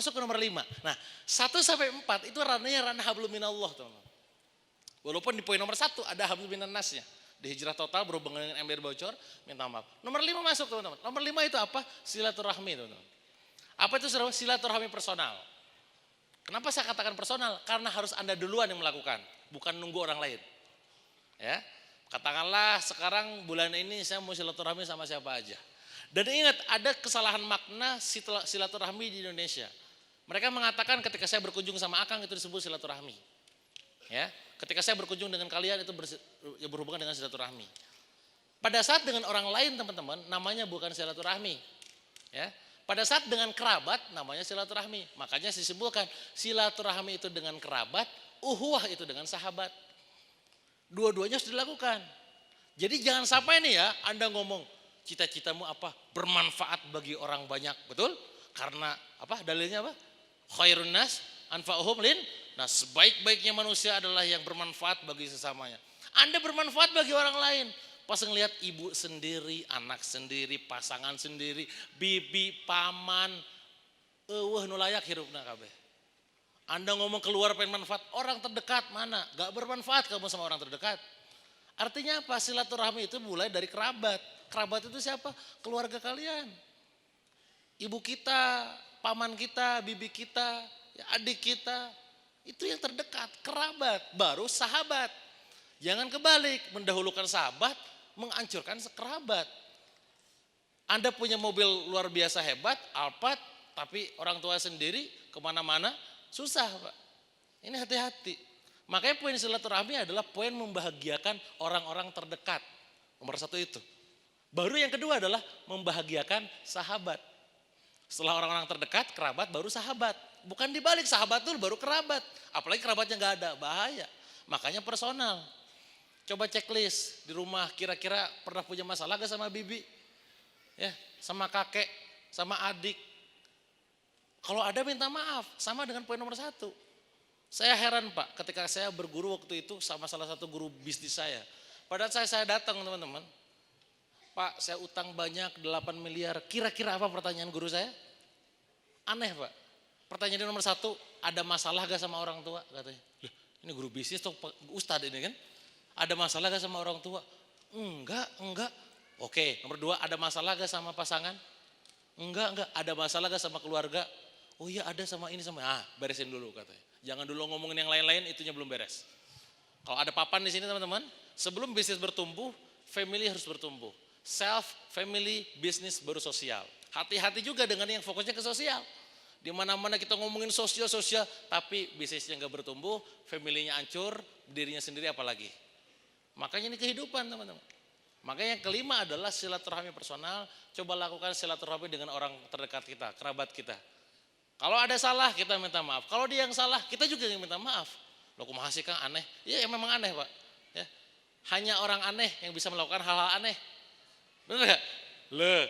Masuk ke nomor 5. Nah, 1 sampai 4 itu ranah hablum minallah, teman-teman. Walaupun di poin nomor 1 ada hablum minannasnya. Di hijrah total berhubungan dengan ember bocor, minta maaf. Nomor 5 masuk, teman-teman. Nomor 5 itu apa? Silaturahmi, teman-teman. Apa itu silaturahmi personal? Kenapa saya katakan personal? Karena harus Anda duluan yang melakukan, bukan nunggu orang lain. Ya. Katakanlah sekarang bulan ini saya mau silaturahmi sama siapa aja. Dan ingat, ada kesalahan makna silaturahmi di Indonesia. Mereka mengatakan ketika saya berkunjung sama Akang itu disebut silaturahmi. Ya, ketika saya berkunjung dengan kalian itu berhubungan dengan silaturahmi. Pada saat dengan orang lain, teman-teman, namanya bukan silaturahmi. Ya, pada saat dengan kerabat namanya silaturahmi. Makanya disebutkan silaturahmi itu dengan kerabat, uhuwah itu dengan sahabat. Dua-duanya harus dilakukan. Jadi jangan sampai nih ya Anda ngomong cita-citamu apa? Bermanfaat bagi orang banyak, betul? Karena apa? Dalilnya apa? Khairun nas anfa'uhum lin. Nah, sebaik-baiknya manusia adalah yang bermanfaat bagi sesamanya. Anda bermanfaat bagi orang lain. Pas ngelihat ibu sendiri, anak sendiri, pasangan sendiri, bibi, paman, eueuh nu layak hirupna kabeh. Anda ngomong keluar pengen manfaat, orang terdekat mana? Gak bermanfaat kamu sama orang terdekat. Artinya apa? Silaturahmi itu mulai dari kerabat. Kerabat itu siapa? Keluarga kalian. Ibu kita, paman kita, bibi kita, adik kita. Itu yang terdekat, kerabat. Baru sahabat. Jangan kebalik, mendahulukan sahabat, menghancurkan kerabat. Anda punya mobil luar biasa hebat, Alphard, tapi orang tua sendiri kemana-mana, susah Pak. Ini hati-hati. Makanya poin silaturahmi adalah poin membahagiakan orang-orang terdekat. Nomor 1 itu. Baru yang kedua adalah membahagiakan sahabat. Setelah orang-orang terdekat, kerabat, baru sahabat. Bukan dibalik, sahabat dulu baru kerabat. Apalagi kerabatnya gak ada, bahaya. Makanya personal. Coba checklist di rumah, kira-kira pernah punya masalah gak sama bibi? Ya, sama kakek, sama adik. Kalau ada minta maaf, sama dengan poin nomor 1. Saya heran Pak, ketika saya berguru waktu itu sama salah satu guru bisnis saya. Pada saat saya datang teman-teman, Pak saya utang banyak 8 miliar, kira-kira apa pertanyaan guru saya? Aneh Pak, pertanyaan nomor 1, ada masalah gak sama orang tua? Katanya, ini guru bisnis atau ustadz ini kan? Ada masalah gak sama orang tua? Enggak. Oke, nomor 2, ada masalah gak sama pasangan? Enggak. Ada masalah gak sama keluarga? Oh iya ada sama ini sama. Beresin dulu katanya. Jangan dulu ngomongin yang lain-lain, itunya belum beres. Kalau ada papan di sini teman-teman, sebelum bisnis bertumbuh, family harus bertumbuh. Self, family, bisnis baru sosial. Hati-hati juga dengan yang fokusnya ke sosial. Di mana-mana kita ngomongin sosial, tapi bisnisnya nggak bertumbuh, familynya hancur, dirinya sendiri apalagi. Makanya ini kehidupan teman-teman. Makanya yang kelima adalah silaturahmi personal. Coba lakukan silaturahmi dengan orang terdekat kita, kerabat kita. Kalau ada salah kita minta maaf. Kalau dia yang salah kita juga yang minta maaf. Loh kumaha sih Kang aneh? Ya memang aneh Pak. Ya. Hanya orang aneh yang bisa melakukan hal-hal aneh. Benar gak? Loh.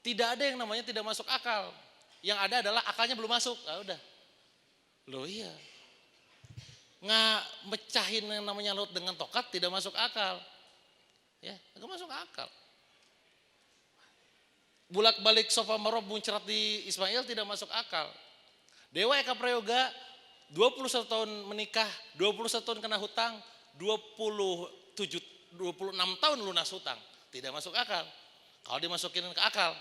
Tidak ada yang namanya tidak masuk akal. Yang ada adalah akalnya belum masuk. Udah. Loh iya. Nggak mecahin yang namanya laut dengan tokat tidak masuk akal. Ya, nggak masuk akal. Bulak-balik sofa marob muncrat di Ismail tidak masuk akal. Dewa Eka Prayoga 21 tahun menikah, 21 tahun kena hutang, 26 tahun lunas hutang. Tidak masuk akal. Kalau dimasukin ke akal,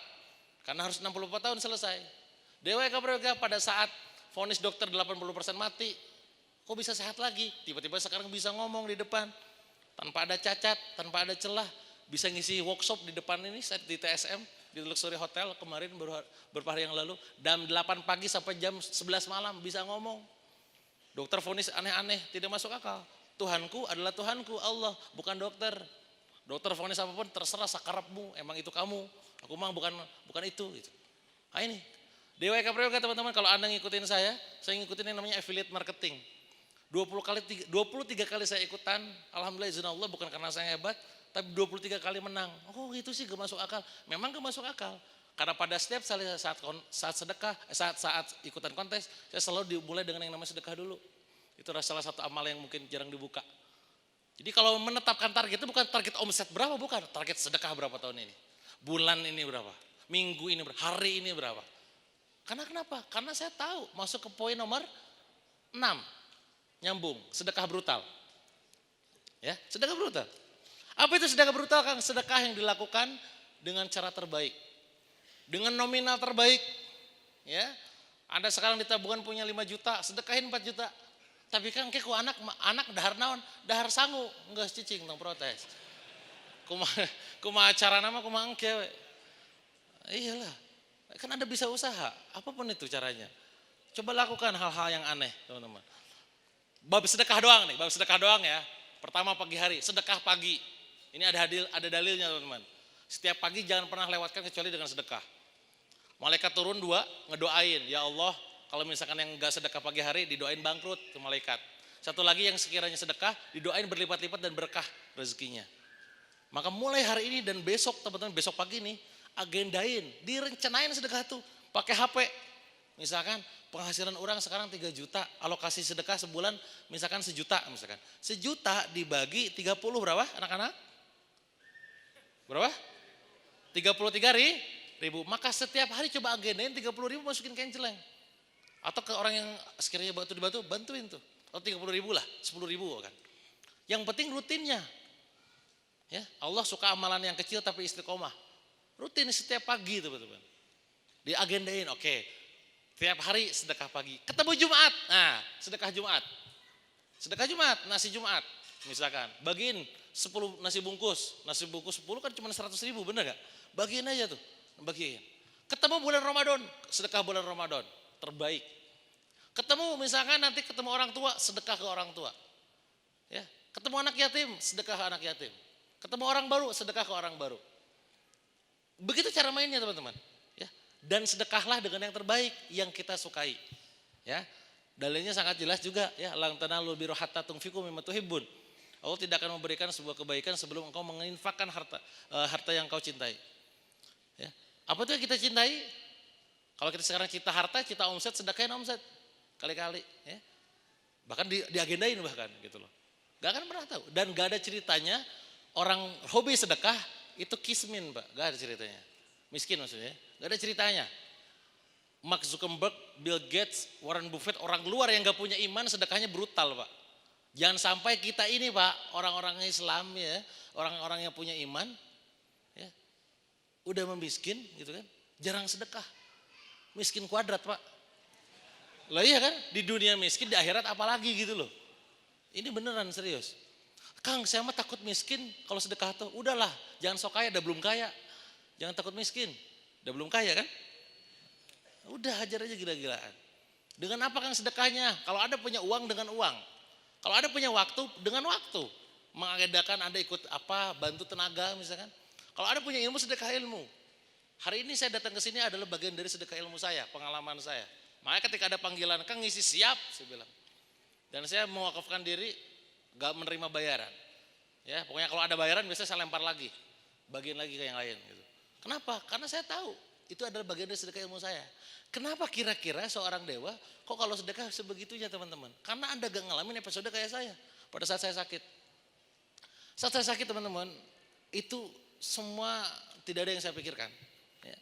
karena harus 64 tahun selesai. Dewa Eka Prayoga pada saat vonis dokter 80% mati, kok bisa sehat lagi? Tiba-tiba sekarang bisa ngomong di depan, tanpa ada cacat, tanpa ada celah, bisa ngisi workshop di depan ini di TSM. Di Luxury Hotel kemarin beberapa hari yang lalu, jam 8 pagi sampai jam 11 malam bisa ngomong. Dokter vonis aneh-aneh, tidak masuk akal. Tuhanku adalah Tuhanku, Allah, bukan dokter. Dokter vonis apapun terserah sakarapmu, emang itu kamu. Aku mah bukan itu. Gitu. Nah ini, Dewa Eka Prayoga teman-teman, kalau Anda ngikutin saya ngikutin yang namanya affiliate marketing. 23 kali saya ikutan, alhamdulillah izin Allah bukan karena saya hebat, tapi 23 kali menang. Oh itu sih gak masuk akal. Memang gak masuk akal. Karena pada setiap saat sedekah, saat ikutan kontes, saya selalu dimulai dengan yang namanya sedekah dulu. Itu adalah salah satu amal yang mungkin jarang dibuka. Jadi kalau menetapkan target itu bukan target omset berapa, bukan. Target sedekah berapa tahun ini. Bulan ini berapa. Minggu ini berapa. Hari ini berapa. Karena kenapa? Karena saya tahu masuk ke poin nomor 6. Nyambung, sedekah brutal. Ya, sedekah brutal. Apa itu sedekah brutal, Kang? Sedekah yang dilakukan dengan cara terbaik. Dengan nominal terbaik. Ya. Anda sekarang di tabungan punya 5 juta, sedekahin 4 juta. Tapi kan kok anak dahar naon, dahar sangu, enggak cicing tong protes. Kumaha cara nama kumaha engke we. Iyalah. Kan Anda bisa usaha, apapun itu caranya. Coba lakukan hal-hal yang aneh, teman-teman. Bab sedekah doang nih, bab sedekah doang ya. Pertama pagi hari, sedekah pagi. Ini ada dalilnya, teman-teman. Setiap pagi jangan pernah lewatkan kecuali dengan sedekah. Malaikat turun 2, ngedoain, ya Allah, kalau misalkan yang enggak sedekah pagi hari didoain bangkrut ke malaikat. Satu lagi yang sekiranya sedekah didoain berlipat-lipat dan berkah rezekinya. Maka mulai hari ini dan besok, teman-teman, besok pagi nih, agendain, direncanain sedekah tuh, pakai HP. Misalkan penghasilan orang sekarang 3 juta, alokasi sedekah sebulan misalkan 1 juta misalkan. 1 juta dibagi 30 berapa anak-anak? Berapa? 33.000. Maka setiap hari coba agendain 30.000 masukin kenceleng. Atau ke orang yang sekiranya dibantu, bantuin tuh. Atau 30.000 lah, 10.000 kan. Yang penting rutinnya. Ya, Allah suka amalan yang kecil tapi istiqomah. Rutin setiap pagi teman-teman. Diagendain, oke. Tiap hari sedekah pagi. Ketemu Jumat, nah sedekah Jumat. Sedekah Jumat, nasi Jumat. Misalkan, bagiin 10 nasi bungkus 10 kan cuma 100.000, bener gak? Bagiin aja tuh, bagiin. Ketemu bulan Ramadan, sedekah bulan Ramadan, terbaik. Ketemu misalkan nanti ketemu orang tua, sedekah ke orang tua. Ya, ketemu anak yatim, sedekah ke anak yatim. Ketemu orang baru, sedekah ke orang baru. Begitu cara mainnya teman-teman. Ya, dan sedekahlah dengan yang terbaik yang kita sukai. Ya, dalilnya sangat jelas juga. Ya, lan tanalul birra hatta tunfiqu mimma tuhibbun. Allah tidak akan memberikan sebuah kebaikan sebelum engkau menginfakkan harta yang kau cintai. Ya, apa itu yang kita cintai? Kalau kita sekarang cinta harta, cinta omset, sedekahin omset kali-kali. Ya. Bahkan diagendain bahkan gitu loh. Gak akan pernah tahu. Dan gak ada ceritanya orang hobi sedekah itu kismin, Pak. Gak ada ceritanya. Miskin maksudnya. Gak ada ceritanya. Mark Zuckerberg, Bill Gates, Warren Buffett, orang luar yang gak punya iman sedekahnya brutal, Pak. Jangan sampai kita ini, Pak, orang-orang Islam ya, orang-orang yang punya iman, ya, udah memiskin gitu kan, jarang sedekah. Miskin kuadrat, Pak. Lah iya kan, di dunia miskin, di akhirat apalagi gitu loh. Ini beneran serius. Kang, saya mah takut miskin kalau sedekah tuh. Udahlah, jangan sok kaya, udah belum kaya. Jangan takut miskin, udah belum kaya kan. Udah hajar aja gila-gilaan. Dengan apa Kang sedekahnya? Kalau ada punya uang dengan uang. Kalau ada punya waktu dengan waktu. Mengagendakan Anda ikut apa, bantu tenaga misalkan. Kalau ada punya ilmu, sedekah ilmu. Hari ini saya datang ke sini adalah bagian dari sedekah ilmu saya, pengalaman saya. Makanya ketika ada panggilan, Kang ngisi siap, saya bilang. Dan saya mewakafkan diri, gak menerima bayaran. Ya, pokoknya kalau ada bayaran biasanya saya lempar lagi. Bagian lagi ke yang lain gitu. Kenapa? Karena saya tahu itu adalah bagian dari sedekah ilmu saya. Kenapa kira-kira seorang dewa kok kalau sedekah sebegitunya teman-teman? Karena Anda gak ngalamin episode kayak saya pada saat saya sakit. Saat saya sakit teman-teman, itu semua tidak ada yang saya pikirkan. Ya.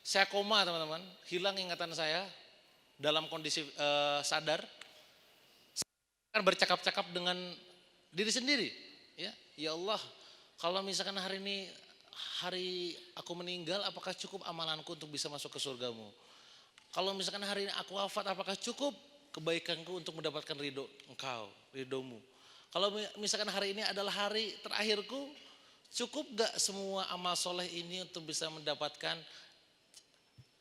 Saya koma teman-teman, hilang ingatan saya dalam kondisi sadar. Saya bercakap-cakap dengan diri sendiri. Ya Allah, kalau misalkan hari ini hari aku meninggal, apakah cukup amalanku untuk bisa masuk ke surgamu? Kalau misalkan hari ini aku wafat, apakah cukup kebaikanku untuk mendapatkan ridho engkau, ridhomu? Kalau misalkan hari ini adalah hari terakhirku, cukup gak semua amal soleh ini untuk bisa mendapatkan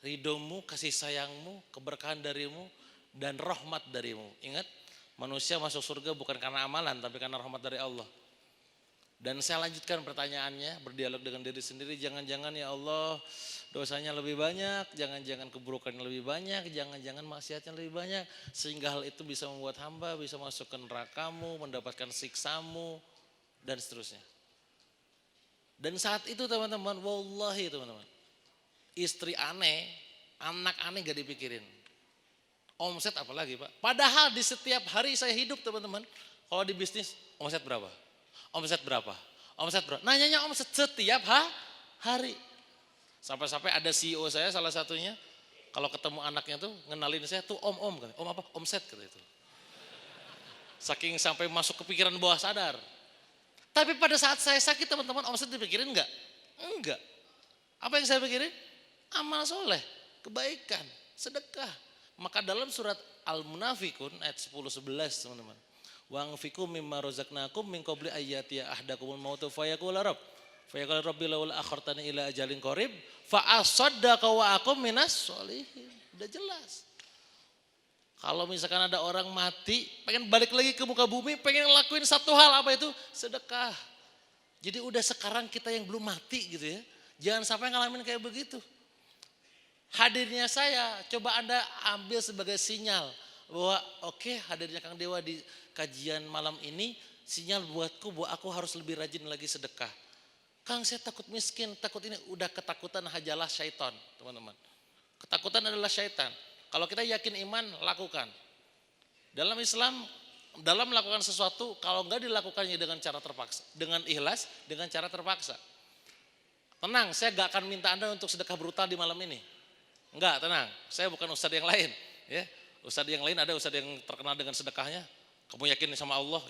ridhomu, kasih sayangmu, keberkahan darimu, dan rahmat darimu? Ingat, manusia masuk surga bukan karena amalan, tapi karena rahmat dari Allah. Dan saya lanjutkan pertanyaannya, berdialog dengan diri sendiri, jangan-jangan ya Allah dosanya lebih banyak, jangan-jangan keburukannya lebih banyak, jangan-jangan maksiatnya lebih banyak, sehingga hal itu bisa membuat hamba bisa masuk ke nerakamu, mendapatkan siksamu, dan seterusnya. Dan saat itu teman-teman, wallahi teman-teman, istri aneh, anak aneh gak dipikirin. Omset apalagi Pak, padahal di setiap hari saya hidup teman-teman, kalau di bisnis omset berapa? Omset berapa? Omset berapa? Nanyanya omset setiap hari. Sampai-sampai ada CEO saya salah satunya Kalau ketemu anaknya tuh ngenalin saya tuh om kan. Om apa? Omset kata itu. Saking sampai masuk kepikiran bawah sadar. Tapi pada saat saya sakit teman-teman, omset dipikirin enggak? Enggak. Apa yang saya pikirin? Amal soleh, kebaikan, sedekah. Maka dalam surat Al-Munafikun ayat 10-11 teman-teman. Wa anfiqu mimma razaqnakum min qabli ayyati ahdakumul mautu fayaqula rabb rabbi laula akhartani ila ajalin qarib fa asaddaqa wa akum minas sholihin. Udah jelas. Kalau misalkan ada orang mati, pengen balik lagi ke muka bumi, pengen ngelakuin satu hal, apa itu? Sedekah. Jadi udah sekarang kita yang belum mati gitu ya. Jangan sampai ngalamin kayak begitu. Hadirnya saya, coba Anda ambil sebagai sinyal bahwa oke, hadirnya Kang Dewa di kajian malam ini, sinyal buatku bahwa aku harus lebih rajin lagi sedekah. Kang, saya takut miskin, takut ini, udah ketakutan hajalah syaitan, teman-teman. Ketakutan adalah syaitan. Kalau kita yakin iman, lakukan. Dalam Islam, dalam melakukan sesuatu, kalau enggak dilakukannya dengan cara terpaksa, dengan ikhlas, dengan cara terpaksa. Tenang, saya enggak akan minta Anda untuk sedekah brutal di malam ini. Enggak, tenang. Saya bukan ustadz yang lain. Ya, ustadz yang lain ada ustadz yang terkenal dengan sedekahnya. Kamu yakin sama Allah,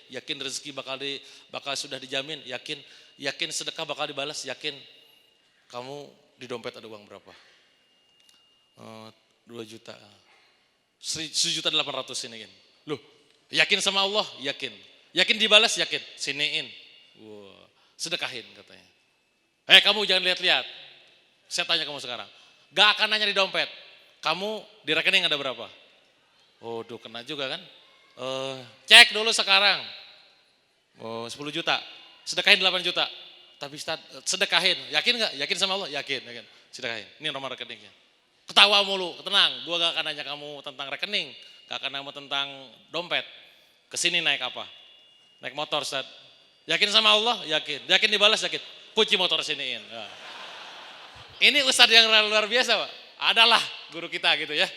yakin rezeki bakal sudah dijamin, yakin sedekah bakal dibalas, yakin. Kamu di dompet ada uang berapa? 2 juta. 1.800.000 ini kan. Loh, yakin sama Allah? Yakin. Yakin dibalas? Yakin. Siniin. Wow, sedekahin katanya. Kamu jangan lihat-lihat. Saya tanya kamu sekarang. Gak akan nanya di dompet. Kamu di rekening ada berapa? Oh, kena juga kan? Cek dulu sekarang. 10 juta. Sedekahin 8 juta. Tapi sedekahin. Yakin gak? Yakin sama Allah? Yakin. Sedekahin. Ini nomor rekeningnya. Ketawa mulu, tenang, gua gak akan nanya kamu tentang rekening, gak akan nanya tentang dompet. Kesini naik apa? Naik motor, Ustaz. Yakin sama Allah? Yakin. Yakin dibalas? Yakin. Kunci motor siniin. Nah. Ini Ustaz yang luar biasa, Pak. Adalah guru kita gitu ya.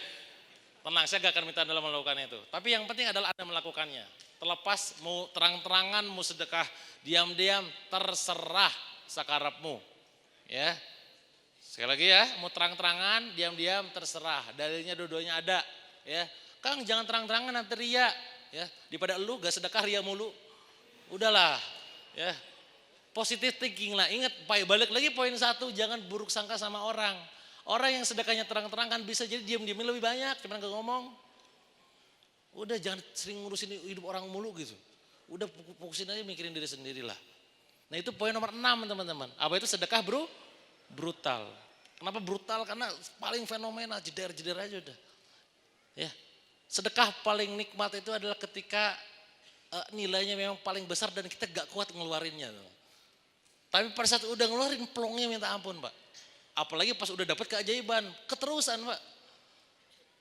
Tenang, saya gak akan minta Anda melakukan itu. Tapi yang penting adalah Anda melakukannya. Terlepas mau terang-terangan, mau sedekah, diam-diam, terserah sakarapmu. Ya. Sekali lagi ya, mau terang-terangan, diam-diam, terserah. Dalilnya dua-duanya ada. Ya, Kang jangan terang-terangan nanti ria. Ya, daripada lu gak sedekah ria mulu. Udahlah, ya. Positive thinking lah. Ingat, balik lagi poin 1, jangan buruk sangka sama orang. Orang yang sedekahnya terang-terangan bisa jadi diam-diamin lebih banyak, cuman gak ngomong. Udah jangan sering ngurusin hidup orang mulu gitu. Udah fokusin aja mikirin diri sendiri lah. Nah itu poin nomor 6 teman-teman. Apa itu sedekah bro? Brutal. Kenapa brutal? Karena paling fenomena, jeder-jeder aja udah. Ya. Sedekah paling nikmat itu adalah ketika nilainya memang paling besar dan kita gak kuat ngeluarinnya. Tapi pada saat udah ngeluarin plongnya minta ampun, Pak. Apalagi pas udah dapat keajaiban, keterusan, Pak.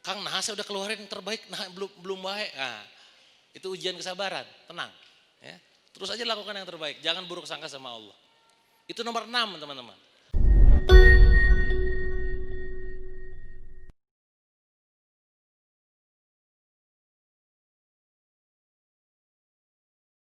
Kang, nah saya udah keluarin terbaik, nah belum baik. Nah, itu ujian kesabaran, tenang. Ya. Terus aja lakukan yang terbaik, jangan buruk sangka sama Allah. Itu nomor 6 teman-teman.